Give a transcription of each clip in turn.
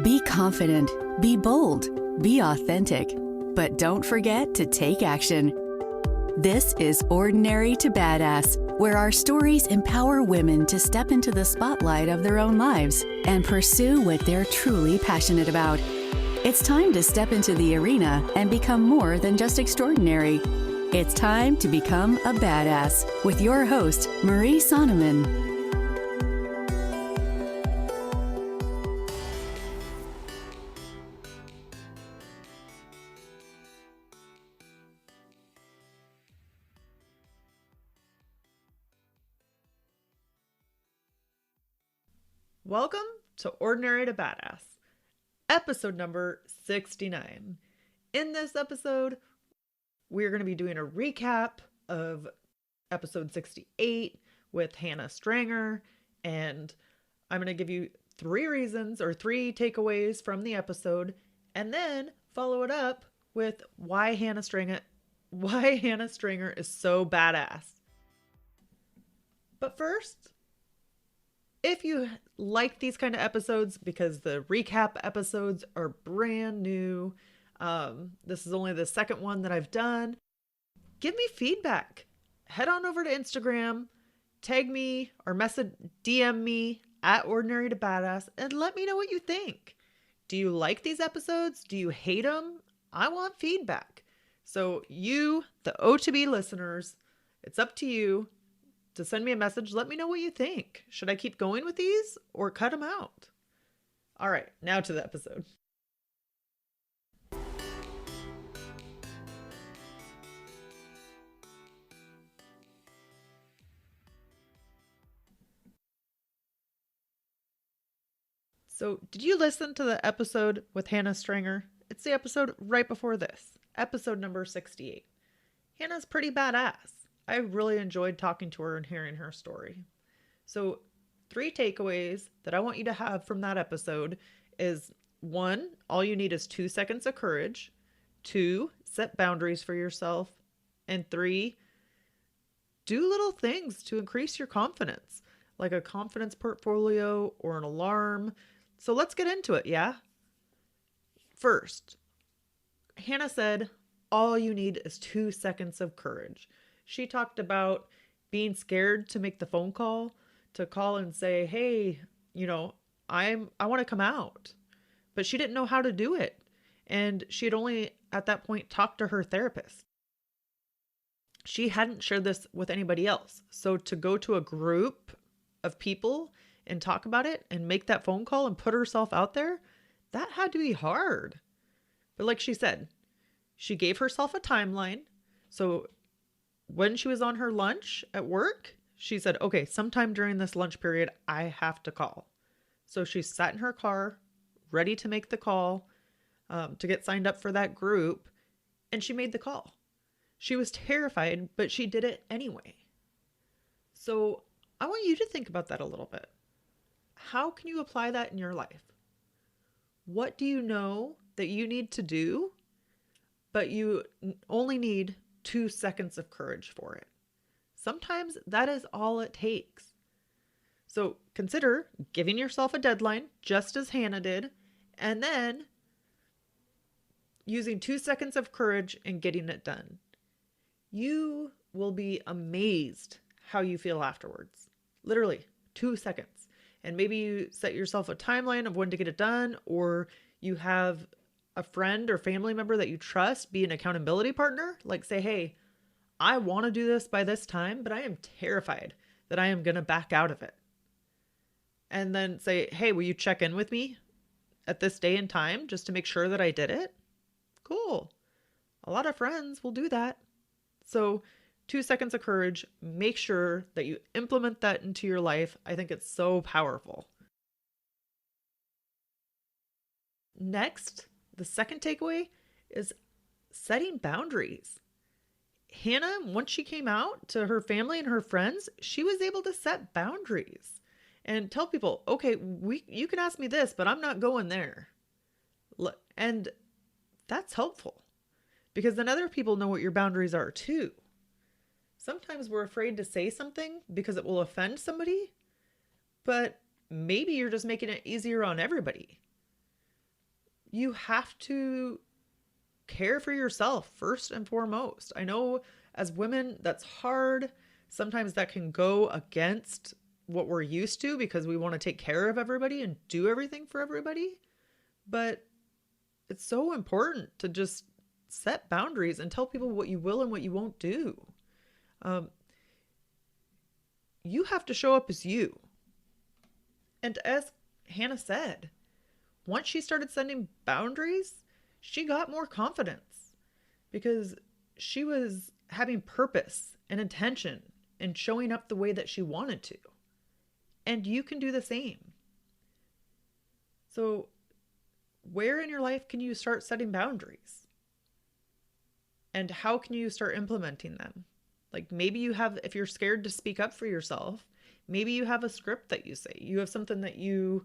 Be confident, be bold, be authentic, but don't forget to take action. This is Ordinary to Badass, where our stories empower women to step into the spotlight of their own lives and pursue what they're truly passionate about. It's time to step into the arena and become more than just extraordinary. It's time to become a badass with your host, Marie Sonneman. Welcome to Ordinary to Badass, episode number 69. In this episode, we're going to be doing a recap of episode 68 with Hannah Strenger, and I'm going to give you three takeaways from the episode, and then follow it up with why Hannah Strenger is so badass. But first, if you like these kind of episodes, because the recap episodes are brand new, this is only the second one that I've done, give me feedback. Head on over to Instagram, tag me or DM me at Ordinary to Badass and let me know what you think. Do you like these episodes? Do you hate them? I want feedback. So you, the O2B listeners, it's up to you to send me a message. Let me know what you think. Should I keep going with these or cut them out? All right, now to the episode. So, did you listen to the episode with Hannah Strenger? It's the episode right before this, episode number 68. Hannah's pretty badass. I really enjoyed talking to her and hearing her story. So 3 takeaways that I want you to have from that episode is 1, all you need is 2 seconds of courage. 2, set boundaries for yourself. And 3, do little things to increase your confidence, like a confidence portfolio or an alarm. So let's get into it, yeah? First, Hannah said, all you need is 2 seconds of courage. She talked about being scared to make the phone call, to call and say, hey, I want to come out. But she didn't know how to do it. And she had only at that point talked to her therapist. She hadn't shared this with anybody else. So to go to a group of people and talk about it and make that phone call and put herself out there, that had to be hard. But like she said, she gave herself a timeline. So when she was on her lunch at work, she said, okay, sometime during this lunch period, I have to call. So she sat in her car, ready to make the call, to get signed up for that group. And she made the call. She was terrified, but she did it anyway. So I want you to think about that a little bit. How can you apply that in your life? What do you know that you need to do, but you only need 2 seconds of courage for it? Sometimes that is all it takes. So consider giving yourself a deadline, just as Hannah did, and then using 2 seconds of courage and getting it done. You will be amazed how you feel afterwards. Literally 2 seconds. And maybe you set yourself a timeline of when to get it done, or you have a friend or family member that you trust be an accountability partner. Like say, hey, I want to do this by this time, but I am terrified that I am going to back out of it. And then say, hey, will you check in with me at this day and time just to make sure that I did it? Cool. A lot of friends will do that. So 2 seconds of courage, make sure that you implement that into your life. I think it's so powerful. Next, the second takeaway is setting boundaries. Hannah, once she came out to her family and her friends, she was able to set boundaries and tell people, okay, you can ask me this, but I'm not going there. And that's helpful because then other people know what your boundaries are too. Sometimes we're afraid to say something because it will offend somebody, but maybe you're just making it easier on everybody. you have to care for yourself first and foremost. I know as women, that's hard. Sometimes that can go against what we're used to because we want to take care of everybody and do everything for everybody. But it's so important to just set boundaries and tell people what you will and what you won't do. Um, you have to show up as you. And as Hannah said, once she started setting boundaries, she got more confidence because she was having purpose and intention and showing up the way that she wanted to. And you can do the same. So, where in your life can you start setting boundaries? And how can you start implementing them? Like maybe you have, if you're scared to speak up for yourself, maybe you have a script that you say. You have something that you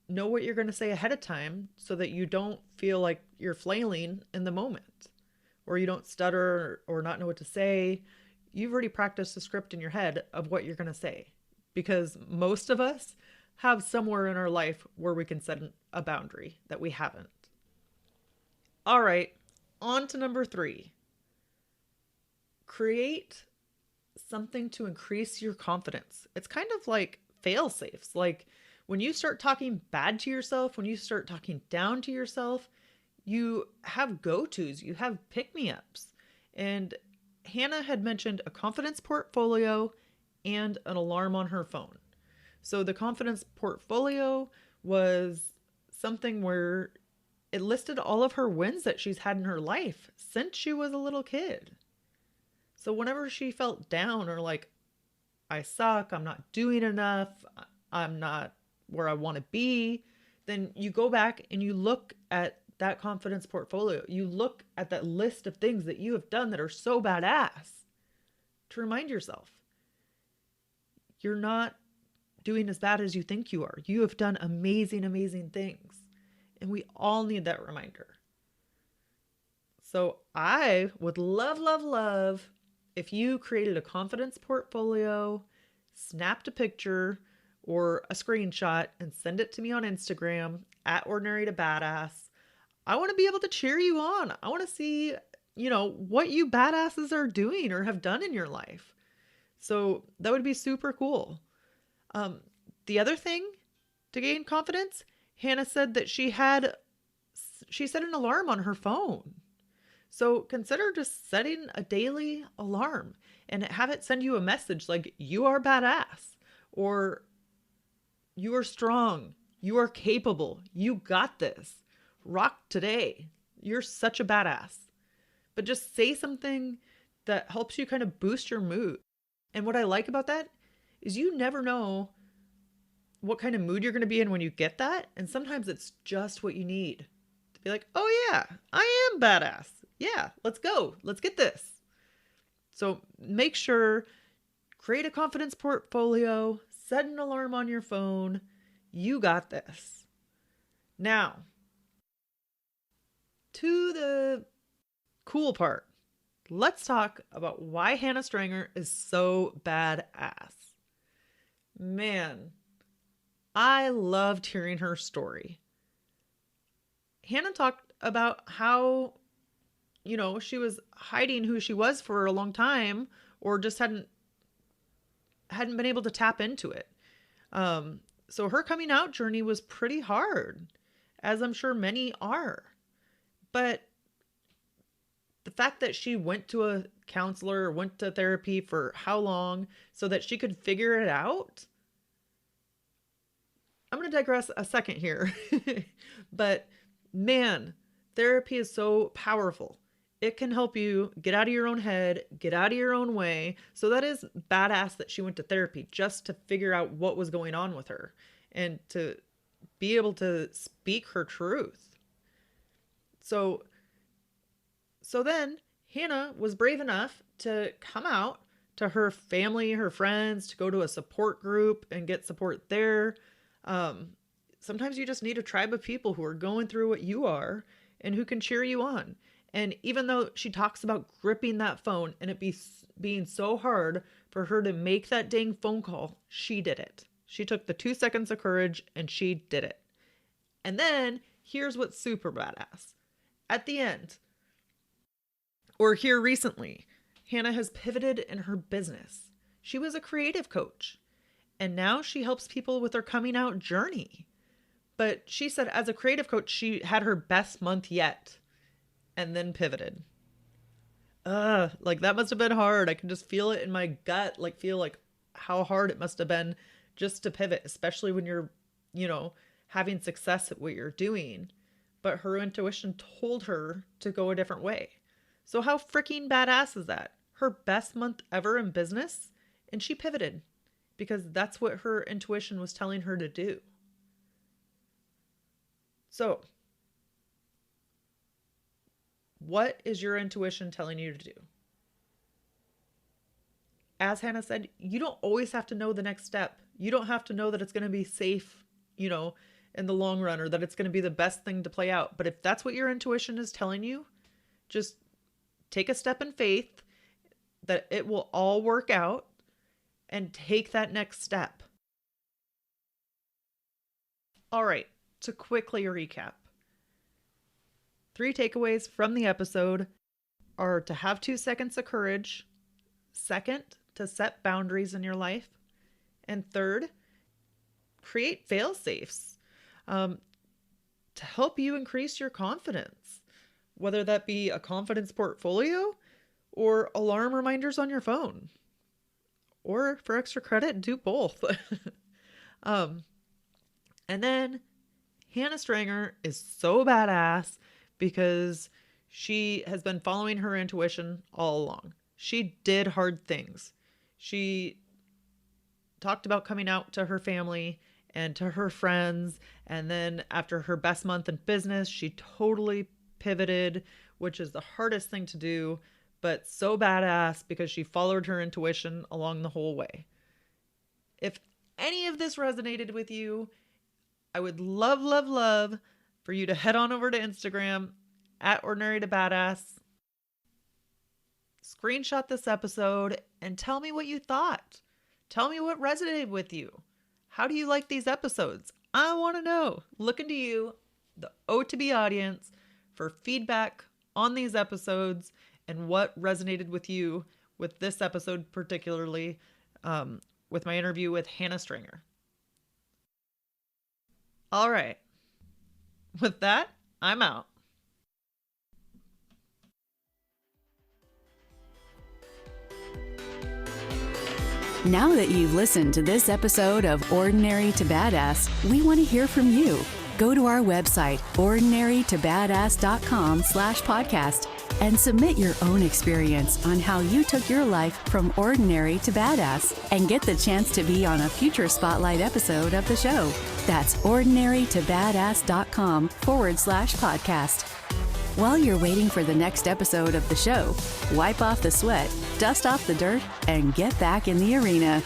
know what you're going to say ahead of time so that you don't feel like you're flailing in the moment or you don't stutter or not know what to say. You've already practiced a script in your head of what you're going to say because most of us have somewhere in our life where we can set a boundary that we haven't. All right, on to number 3. Create something to increase your confidence. It's kind of like fail safes. Like when you start talking bad to yourself, when you start talking down to yourself, you have go-tos, you have pick-me-ups. And Hannah had mentioned a confidence portfolio and an alarm on her phone. So the confidence portfolio was something where it listed all of her wins that she's had in her life since she was a little kid. So whenever she felt down or like, I suck, I'm not doing enough, I'm not where I want to be, then you go back and you look at that confidence portfolio. You look at that list of things that you have done that are so badass to remind yourself, you're not doing as bad as you think you are. You have done amazing, amazing things. And we all need that reminder. So I would love, love, love if you created a confidence portfolio, snapped a picture or a screenshot and send it to me on Instagram at Ordinary to Badass. I want to be able to cheer you on. I want to see, what you badasses are doing or have done in your life. So that would be super cool. The other thing to gain confidence, Hannah said that she set an alarm on her phone. So consider just setting a daily alarm and have it send you a message like you are badass or you are strong, you are capable, you got this, rock today, you're such a badass. But just say something that helps you kind of boost your mood. And what I like about that is you never know what kind of mood you're going to be in when you get that. And sometimes it's just what you need to be like, oh yeah, I am badass. Yeah, let's go. Let's get this. So make sure, create a confidence portfolio, set an alarm on your phone. You got this. Now, to the cool part. Let's talk about why Hannah Strenger is so badass. Man, I loved hearing her story. Hannah talked about how, she was hiding who she was for a long time or just hadn't been able to tap into it. So her coming out journey was pretty hard, as I'm sure many are. But the fact that she went to a counselor or went to therapy for how long so that she could figure it out. I'm going to digress a second here. But man, therapy is so powerful. It can help you get out of your own head, get out of your own way. So that is badass that she went to therapy just to figure out what was going on with her and to be able to speak her truth. So then Hannah was brave enough to come out to her family, her friends, to go to a support group and get support there. Sometimes you just need a tribe of people who are going through what you are and who can cheer you on. And even though she talks about gripping that phone and it being so hard for her to make that dang phone call, she did it. She took the 2 seconds of courage and she did it. And then here's what's super badass. At the end, or here recently, Hannah has pivoted in her business. She was a creative coach, and now she helps people with their coming out journey. But she said as a creative coach, she had her best month yet and then pivoted. Like that must have been hard. I can just feel it in my gut, feel like how hard it must have been just to pivot, especially when you're, having success at what you're doing. But her intuition told her to go a different way. So how freaking badass is that? Her best month ever in business, and she pivoted because that's what her intuition was telling her to do. So, what is your intuition telling you to do? As Hannah said, you don't always have to know the next step. You don't have to know that it's going to be safe, in the long run, or that it's going to be the best thing to play out. But if that's what your intuition is telling you, just take a step in faith that it will all work out and take that next step. All right, to quickly recap. 3 takeaways from the episode are to have 2 seconds of courage. Second, to set boundaries in your life. And third, create fail-safes to help you increase your confidence, whether that be a confidence portfolio or alarm reminders on your phone. Or for extra credit, do both. And then Hannah Strenger is so badass because she has been following her intuition all along. She did hard things. She talked about coming out to her family and to her friends. And then after her best month in business, she totally pivoted, which is the hardest thing to do, but so badass because she followed her intuition along the whole way. If any of this resonated with you, I would love, love, love for you to head on over to Instagram at Ordinary to Badass. Screenshot this episode and tell me what you thought. Tell me what resonated with you. How do you like these episodes? I want to know. Looking to you, the O2B audience, for feedback on these episodes and what resonated with you with this episode, particularly with my interview with Hannah Strenger. All right. With that, I'm out. Now that you've listened to this episode of Ordinary to Badass, we want to hear from you. Go to our website, ordinarytobadass.com/podcast, and submit your own experience on how you took your life from ordinary to badass and get the chance to be on a future spotlight episode of the show. That's ordinarytobadass.com/podcast. While you're waiting for the next episode of the show, wipe off the sweat, dust off the dirt, and get back in the arena.